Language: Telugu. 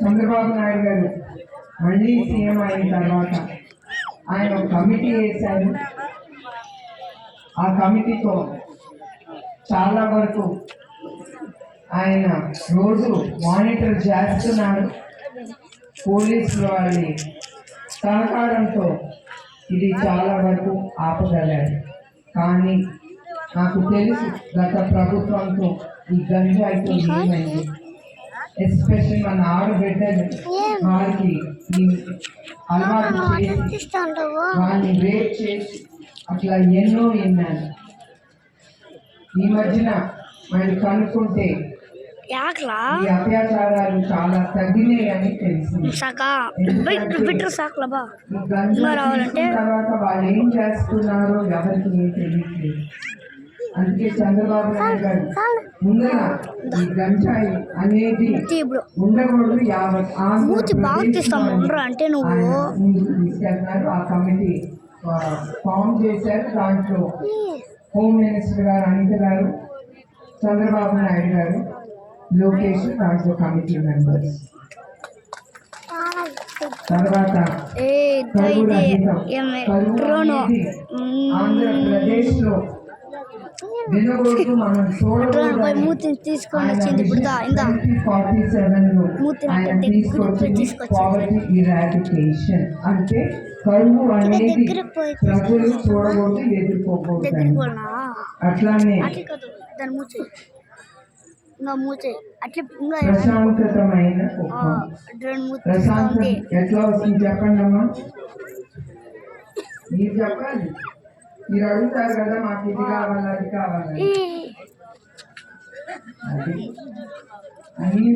చంద్రబాబు నాయుడు గారు మళ్ళీ సీఎం అయిన తర్వాత ఆయన ఒక కమిటీ వేశారు. ఆ కమిటీతో చాలా వరకు ఆయన రోజు మానిటర్ చేస్తున్నారు. పోలీసులు వాళ్ళ సహకారంతో ఇది చాలా వరకు ఆపగలరు. కానీ నాకు తెలుసు గత ప్రభుత్వంతో ఈ గంజాయితో ఏమైంది. ఎస్పెషల్లీ మన ఆడబిడ్డలు వారికి ఈ అలవాటు చేసి వాళ్ళని రేప్ చేసి అట్లా ఎన్నో విన్నాను. ఈ మధ్యన మరి కనుక్కుంటే ఈ అత్యాచారాలు చాలా తగ్గినాయి అని తెలిసింది. తర్వాత వాళ్ళు ఏం చేస్తున్నారో ఎవరికి ఏం తెలియట్లేదు. అందుకే చంద్రబాబు నాయుడు గారు ముందుగా ఈ గంజాయి అనేది ఉండకూడదు, ముందుకు తీసుకెళ్తున్నారు. ఆ కమిటీ ఫామ్ చేశారు. దాంట్లో హోమ్ మినిస్టర్ గారు అనిత గారు, చంద్రబాబు నాయుడు గారు, లోకేష్ దాంట్లో కమిటీ మెంబర్స్. తర్వాత ఆంధ్రప్రదేశ్ లో వినకూడదు, మనం చూడకూడదు. పావర్టీ ఇరాడికేషన్ అంటే కరువు అనేది ప్రజలు చూడకూడదు, ఎదుర్కోకూడదు. అట్లానే ప్రశాంతతమైన ప్రశాంతత ఎట్లా వస్తుంది చెప్పండి అమ్మా, మీరు చెప్పాలి. మీరు అడుగుతారు కదా, మాకు ఇది కావాలి అది కావాలి, అది అన్ని